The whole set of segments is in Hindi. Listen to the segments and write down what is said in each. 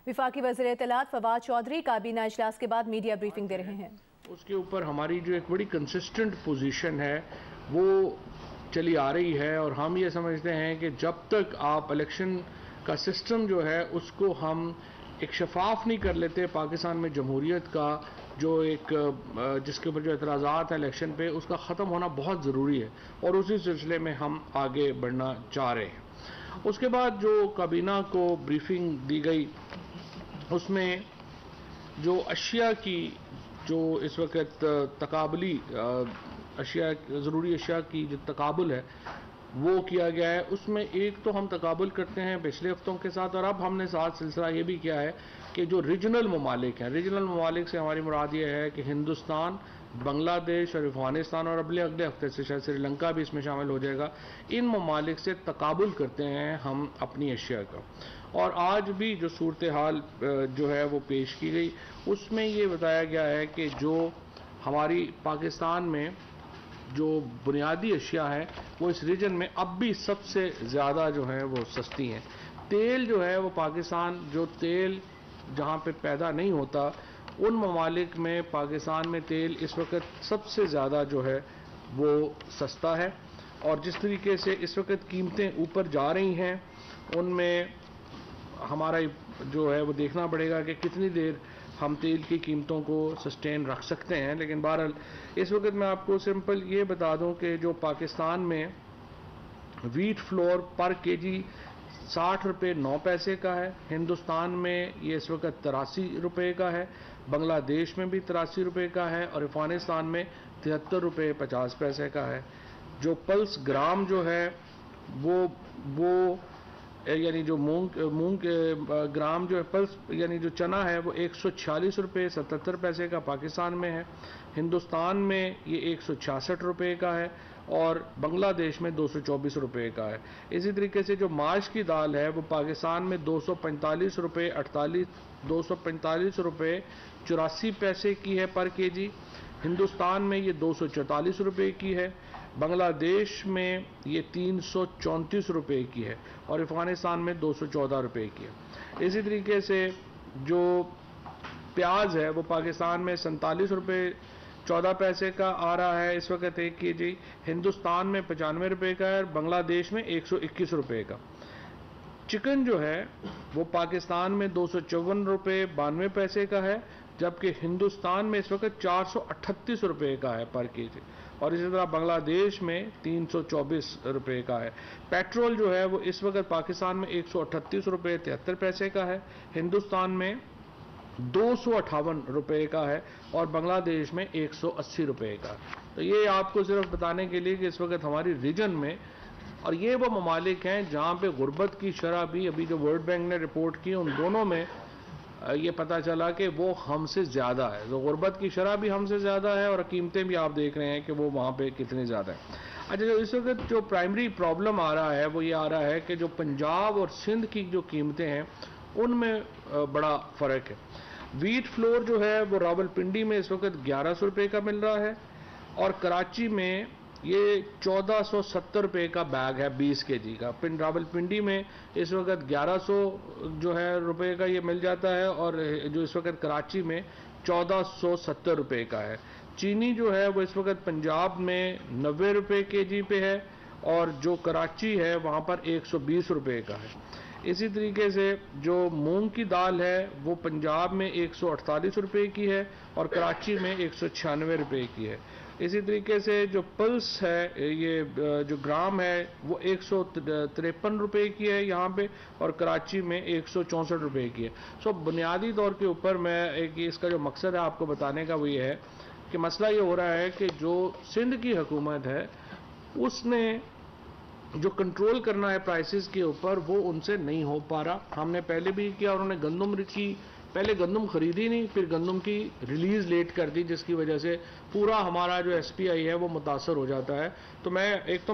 वफाकी वज़ीर इत्तलात फवाद चौधरी काबीना इजलास के बाद मीडिया ब्रीफिंग दे रहे हैं। उसके ऊपर हमारी जो एक बड़ी कंसिस्टेंट पोजीशन है वो चली आ रही है और हम ये समझते हैं कि जब तक आप इलेक्शन का सिस्टम जो है उसको हम एक शफाफ नहीं कर लेते, पाकिस्तान में जमहूरियत का जो एक जिसके ऊपर जो एतराज़ात है इलेक्शन पे, उसका ख़त्म होना बहुत ज़रूरी है और उसी सिलसिले में हम आगे बढ़ना चाह रहे हैं। उसके बाद जो काबीना को ब्रीफिंग दी गई उसमें जो अशिया की जो इस वक्त तकाबली अशिया ज़रूरी अशिया की जो तकाबुल है वो किया गया है। उसमें एक तो हम तकाबुल करते हैं पिछले हफ्तों के साथ और अब हमने साथ सिलसिला ये भी किया है कि जो रीजनल ममालिक हैं, रीजनल ममालिक से हमारी मुराद ये है कि हिंदुस्तान, बांग्लादेश और अफगानिस्तान और अगले हफ्ते से शायद श्रीलंका भी इसमें शामिल हो जाएगा, इन ममालिक से तकाबुल करते हैं हम अपनी अशिया का। और आज भी जो सूरत हाल जो है वो पेश की गई उसमें ये बताया गया है कि जो हमारी पाकिस्तान में जो बुनियादी अशिया है वो इस रीजन में अब भी सबसे ज़्यादा जो है वो सस्ती हैं। तेल जो है वो पाकिस्तान, जो तेल जहाँ पे पैदा नहीं होता उन ममालिक में पाकिस्तान में तेल इस वक्त सबसे ज़्यादा जो है वो सस्ता है। और जिस तरीके से इस वक्त कीमतें ऊपर जा रही हैं उनमें हमारा जो है वो देखना पड़ेगा कि कितनी देर हम तेल की कीमतों को सस्टेन रख सकते हैं। लेकिन बहरहाल इस वक्त मैं आपको सिंपल ये बता दूं कि जो पाकिस्तान में वीट फ्लोर पर केजी 60 रुपये 9 पैसे का है, हिंदुस्तान में ये इस वक्त 83 रुपये का है, बांग्लादेश में भी 83 रुपये का है और अफगानिस्तान में 73 रुपये 50 पैसे का है। जो पल्स ग्राम जो है वो यानी जो मूंग ग्राम जो है पल्स यानी जो चना है वो 146 रुपये 77 पैसे का पाकिस्तान में है, हिंदुस्तान में ये 166 रुपये का है और बांग्लादेश में 224 रुपये का है। इसी तरीके से जो माश की दाल है वो पाकिस्तान में 245 रुपये 245 रुपये 84 पैसे की है पर केजी, हिंदुस्तान में ये 244 रुपये की है, बांग्लादेश में ये 334 रुपये की है और अफगानिस्तान में 214 रुपये की है। इसी तरीके से जो प्याज है वो पाकिस्तान में 47 रुपये 14 पैसे का आ रहा है इस वक्त 1 केजी, हिंदुस्तान में 95 रुपये का है और बांग्लादेश में 121 रुपये का। चिकन जो है वो पाकिस्तान में 254 रुपये 92 पैसे का है, जबकि हिंदुस्तान में इस वक्त 438 रुपये का है पर केजी और इसी तरह बांग्लादेश में 324 रुपये का है। पेट्रोल जो है वो इस वक्त पाकिस्तान में 138 रुपये 73 पैसे का है, हिंदुस्तान में 258 रुपये का है और बांग्लादेश में 180 रुपये का है। तो ये आपको सिर्फ बताने के लिए कि इस वक्त हमारी रीजन में, और ये वो ममालिक हैं जहाँ पे गुर्बत की शरह भी अभी जो वर्ल्ड बैंक ने रिपोर्ट की उन दोनों में ये पता चला कि वो हमसे ज़्यादा है। तो गुर्बत की शरह भी हमसे ज़्यादा है और कीमतें भी आप देख रहे हैं कि वो वहाँ पे कितनी ज़्यादा है। अच्छा, जो इस वक्त जो प्राइमरी प्रॉब्लम आ रहा है वो ये आ रहा है कि जो पंजाब और सिंध की जो कीमतें हैं उनमें बड़ा फ़र्क है। वीट फ्लोर जो है वो रावलपिंडी में इस वक्त 1100 रुपये का मिल रहा है और कराची में ये 1470 रुपये का बैग है 20 केजी का। रावलपिंडी में इस वक्त 1100 जो है रुपये का ये मिल जाता है और जो इस वक्त कराची में 1470 रुपये का है। चीनी जो है वो इस वक्त पंजाब में 90 रुपये केजी पे है और जो कराची है वहाँ पर 120 रुपये का है। इसी तरीके से जो मूंग की दाल है वो पंजाब में 148 रुपये की है और कराची में 196 रुपये की है। इसी तरीके से जो पल्स है ये जो ग्राम है वो 153 रुपये की है यहाँ पे और कराची में 164 रुपये की है। सो बुनियादी तौर के ऊपर मैं एक इसका जो मकसद है आपको बताने का वो ये है कि मसला ये हो रहा है कि जो सिंध की हुकूमत है उसने जो कंट्रोल करना है प्राइसेस के ऊपर वो उनसे नहीं हो पा रहा। हमने पहले भी किया, उन्होंने गंदम की पहले गंदम खरीदी नहीं, फिर गंदम की रिलीज लेट कर दी जिसकी वजह से पूरा हमारा जो एसपीआई है वो मुतासर हो जाता है। तो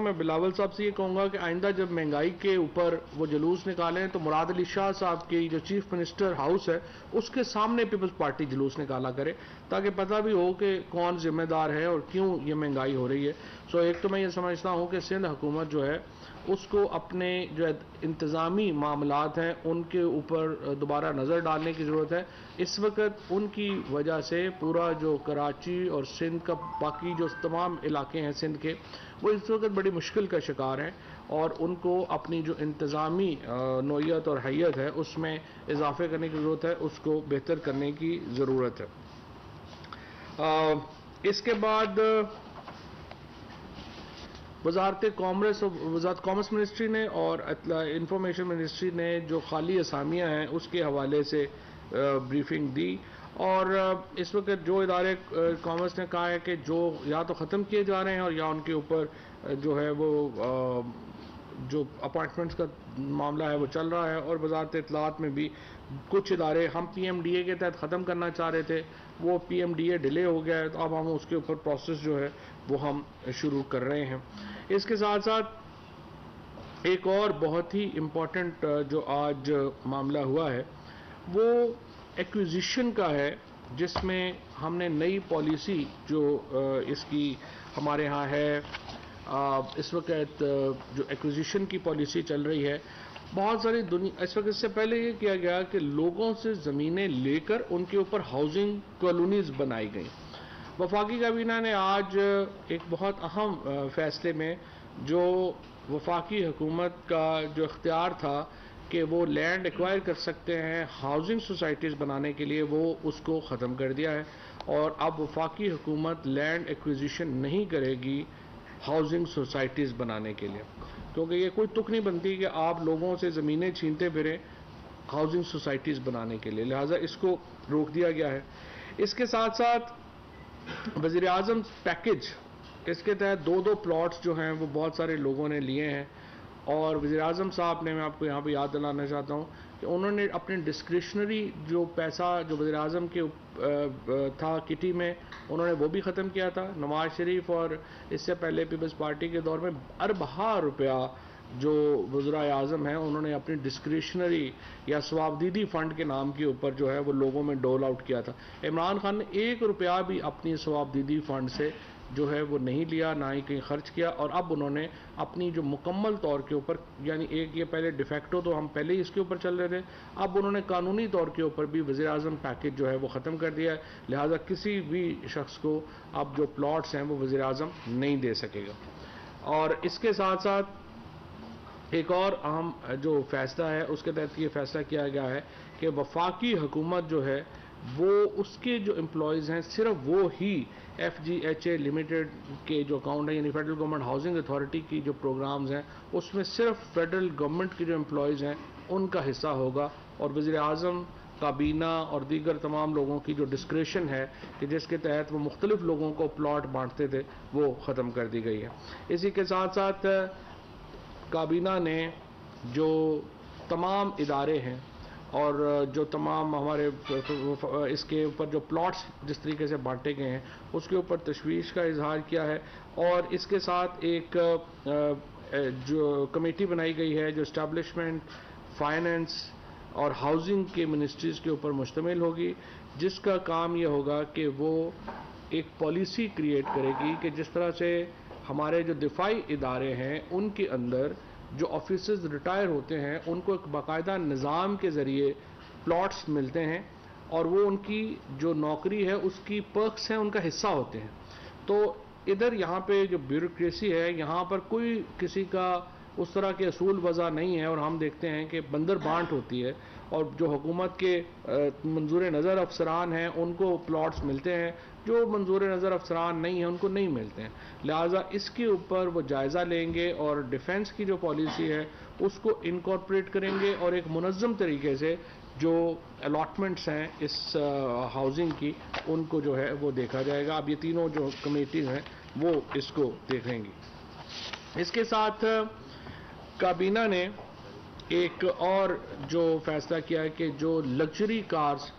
मैं बिलावल साहब से ये कहूँगा कि आइंदा जब महंगाई के ऊपर वो जुलूस निकालें तो मुराद अली शाह साहब की जो चीफ मिनिस्टर हाउस है उसके सामने पीपल्स पार्टी जुलूस निकाला करे ताकि पता भी हो कि कौन जिम्मेदार है और क्यों ये महंगाई हो रही है। सो एक तो मैं ये समझता हूँ कि सिंध हुकूमत जो है उसको अपने जो इंतज़ामी मामलात हैं उनके ऊपर दोबारा नज़र डालने की ज़रूरत है। इस वक्त उनकी वजह से पूरा जो कराची और सिंध का बाकी जो तमाम इलाके हैं सिंध के, वो इस वक्त बड़ी मुश्किल का शिकार हैं और उनको अपनी जो इंतज़ामी नौइयत और हैयत है उसमें इजाफे करने की ज़रूरत है, उसको बेहतर करने की ज़रूरत है। इसके बाद वजारत कॉमर्स मिनिस्ट्री ने और इंफॉर्मेशन मिनिस्ट्री ने जो खाली असामियाँ हैं उसके हवाले से ब्रीफिंग दी और इस वक्त जो इदारे कॉमर्स ने कहा है कि जो या तो ख़त्म किए जा रहे हैं और या उनके ऊपर जो है वो जो अपॉइंटमेंट्स का मामला है वो चल रहा है। और वजारत इत्तलात में भी कुछ इदारे हम PMDA के तहत ख़त्म करना चाह रहे थे, वो PMDA डिले हो गया है, तो अब हम उसके ऊपर प्रोसेस जो है वो हम शुरू कर रहे हैं। इसके साथ साथ एक और बहुत ही इम्पोर्टेंट जो आज मामला हुआ है वो एक्विजिशन का है, जिसमें हमने नई पॉलिसी जो इसकी हमारे यहाँ है इस वक्त जो एक्विजिशन की पॉलिसी चल रही है, बहुत सारी दुनिया इस वक्त, इससे पहले ये किया गया कि लोगों से ज़मीनें लेकर उनके ऊपर हाउसिंग कॉलोनीज बनाई गई। वफाकी काबीना ने आज एक बहुत अहम फैसले में जो वफाकी हुकूमत का जो इख्तियार था कि वो लैंड एक्वायर कर सकते हैं हाउसिंग सोसाइटीज़ बनाने के लिए, वो उसको ख़त्म कर दिया है और अब वफाकी हुकूमत लैंड एक्विजिशन नहीं करेगी हाउसिंग सोसाइटीज़ बनाने के लिए, क्योंकि ये कोई तुक नहीं बनती कि आप लोगों से ज़मीनें छीनते फिरें हाउसिंग सोसाइटीज़ बनाने के लिए, लिहाजा इसको रोक दिया गया है। इसके साथ साथ वज़ीर आज़म पैकेज, इसके तहत दो प्लॉट्स जो हैं वो बहुत सारे लोगों ने लिए हैं और वज़ीर आज़म साहब ने, मैं आपको यहाँ पे याद दिलाना चाहता हूँ कि उन्होंने अपने डिस्क्रिशनरी जो पैसा जो वज़ीर आज़म के था किटी में, उन्होंने वो भी ख़त्म किया था। नवाज शरीफ और इससे पहले पीपल्स पार्टी के दौर में अरबहा रुपया जो वज़ीर आज़म हैं उन्होंने अपनी डिस्क्रिशनरी या सवाबदीदी फ़ंड के नाम के ऊपर जो है वो लोगों में डोल आउट किया था। इमरान खान ने 1 रुपया भी अपनी सवाबदीदी फ़ंड से जो है वो नहीं लिया, ना ही कहीं खर्च किया और अब उन्होंने अपनी जो मुकम्मल तौर के ऊपर, यानी एक ये पहले डिफेक्टो तो हम पहले ही इसके ऊपर चल रहे थे, अब उन्होंने कानूनी तौर के ऊपर भी वज़ीर आज़म पैकेज जो है वो ख़त्म कर दिया है। लिहाजा किसी भी शख्स को अब जो प्लॉट्स हैं वो वज़ीर आज़म नहीं दे सकेगा। और इसके साथ साथ एक और अहम जो फैसला है उसके तहत ये फैसला किया गया है कि वफाकी हुकूमत जो है वो उसके जो एम्प्लॉयज़ हैं सिर्फ वो ही FGHA लिमिटेड के जो अकाउंट है, यानी फेडरल गवर्नमेंट हाउसिंग अथॉरिटी की जो प्रोग्राम्स हैं उसमें सिर्फ फेडरल गवर्नमेंट के जो एम्प्लॉयज़ हैं उनका हिस्सा होगा और वज़ीर आज़म, काबीना और दीगर तमाम लोगों की जो डिस्क्रेशन है कि जिसके तहत वो मुख्तलिफ लोगों को प्लॉट बांटते थे वो ख़त्म कर दी गई है। इसी के साथ साथ काबीना ने जो तमाम इदारे हैं और जो तमाम हमारे इसके ऊपर जो प्लॉट्स जिस तरीके से बांटे गए हैं उसके ऊपर तशवीश का इजहार किया है और इसके साथ एक जो कमेटी बनाई गई है जो इस्टेब्लिशमेंट, फाइनेंस और हाउसिंग के मिनिस्ट्रीज़ के ऊपर मुश्तमिल होगी, जिसका काम ये होगा कि वो एक पॉलिसी क्रिएट करेगी कि जिस तरह से हमारे जो दिफाई इदारे हैं उनके अंदर जो ऑफिसर्स रिटायर होते हैं उनको एक बाकायदा निज़ाम के ज़रिए प्लॉट्स मिलते हैं और वो उनकी जो नौकरी है उसकी पर्क्स हैं, उनका हिस्सा होते हैं। तो इधर यहाँ पे जो ब्यूरोक्रेसी है यहाँ पर कोई किसी का उस तरह के असूल वज़ा नहीं है और हम देखते हैं कि बंदर बांट होती है और जो हुकूमत के मंजूर नज़र अफसरान हैं उनको प्लॉट्स मिलते हैं, जो मंजूर नज़र अफसरान नहीं हैं उनको नहीं मिलते हैं। लिहाजा इसके ऊपर वो जायज़ा लेंगे और डिफेंस की जो पॉलिसी है उसको इनकॉर्पोरेट करेंगे और एक मुनज़्ज़म तरीके से जो अलॉटमेंट्स हैं इस हाउसिंग की उनको जो है वो देखा जाएगा। अब ये तीनों जो कमेटीज़ हैं वो इसको देखेंगी। इसके साथ काबीना ने एक और जो फैसला किया है कि जो लग्जरी कार्स,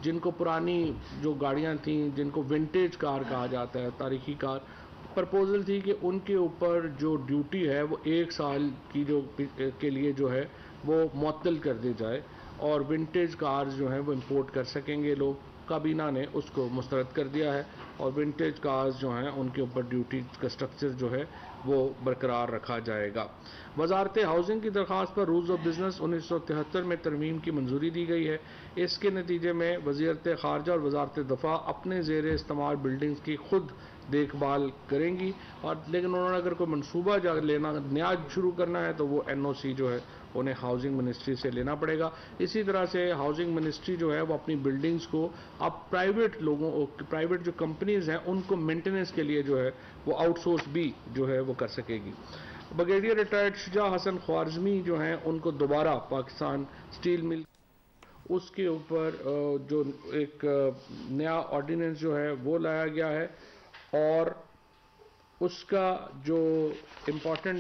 जिनको पुरानी जो गाड़ियां थीं जिनको विंटेज कार कहा जाता है, तारीखी कार, प्रपोजल थी कि उनके ऊपर जो ड्यूटी है वो 1 साल की जो के लिए जो है वो मुअत्तल कर दी जाए और विंटेज कार्स जो हैं वो इंपोर्ट कर सकेंगे लोग। काबीना ने उसको मुस्तरद कर दिया है और विंटेज कार्स जो हैं उनके ऊपर ड्यूटी का स्ट्रक्चर जो है वो बरकरार रखा जाएगा। वजारत हाउसिंग की दरख्वास्त पर रूल्स ऑफ बिजनेस 1973 में तरमीम की मंजूरी दी गई है। इसके नतीजे में वज़ीरत खारजा और वजारत दफ़ा अपने ज़ेर इस्तेमाल बिल्डिंग्स की खुद देखभाल करेंगी, और लेकिन उन्होंने अगर कोई मनसूबा लेना नया शुरू करना है तो वो NOC जो है उन्हें हाउसिंग मिनिस्ट्री से लेना पड़ेगा। इसी तरह से हाउसिंग मिनिस्ट्री जो है वो अपनी बिल्डिंग्स को अब प्राइवेट जो कंपनीज हैं उनको मेंटेनेंस के लिए जो है वो आउटसोर्स भी जो है वो कर सकेगी। ब्रिगेडियर रिटायर्ड शुजा हसन ख्वारिज़मी जो हैं उनको दोबारा पाकिस्तान स्टील मिल उसके ऊपर जो एक नया ऑर्डिनेंस जो है वो लाया गया है, और उसका जो इम्पॉर्टेंट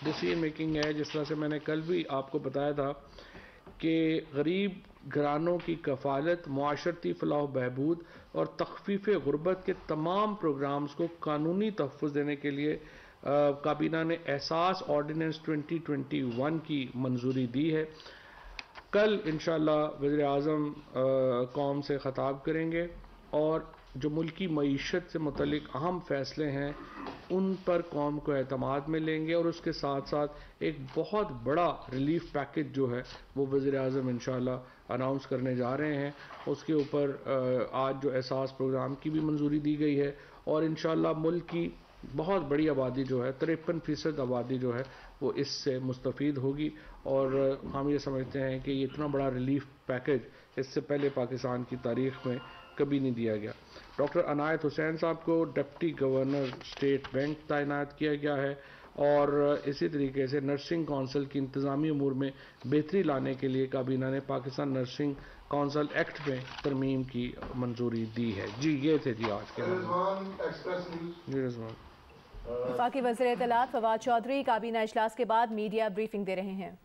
डिसीजन मेकिंग है, जिस तरह से मैंने कल भी आपको बताया था कि गरीब घरानों की कफ़ालत, मुआशरती फलाह बहबूद और तख़फ़ीफ़ गुर्बत के तमाम प्रोग्राम्स को कानूनी तहफ़्फ़ुज़ देने के लिए काबीना ने एहसास ऑर्डिनेंस 2021 की मंजूरी दी है। कल इंशाअल्लाह वज़ीर आज़म कौम से ख़ताब करेंगे और जो मुल्की मईशत से मुतल्लिक अहम फ़ैसले हैं उन पर कौम को एतमाद में लेंगे, और उसके साथ साथ एक बहुत बड़ा रिलीफ पैकेज जो है वो वज़ीर आज़म इंशाअल्लाह अनाउंस करने जा रहे हैं। उसके ऊपर आज जो एहसास प्रोग्राम की भी मंजूरी दी गई है, और इंशाअल्लाह मुल्क की बहुत बड़ी आबादी जो है 53% आबादी जो है वो इससे मुस्तफ़ीद होगी, और हम ये समझते हैं कि ये इतना बड़ा रिलीफ पैकेज इससे पहले पाकिस्तान की तारीख़ में कभी नहीं दिया गया। डॉक्टर अनायत हुसैन साहब को डिप्टी गवर्नर स्टेट बैंक तैनात किया गया है, और इसी तरीके से नर्सिंग काउंसिल की इंतज़ामी अमूर में बेहतरी लाने के लिए काबीना ने पाकिस्तान नर्सिंग काउंसिल एक्ट में तरमीम की मंजूरी दी है। जी ये थे जी आज के जी रिजवान। वफाकी वज़ीर इत्तलात फवाद चौधरी काबीना इजलास के बाद मीडिया ब्रीफिंग दे रहे हैं।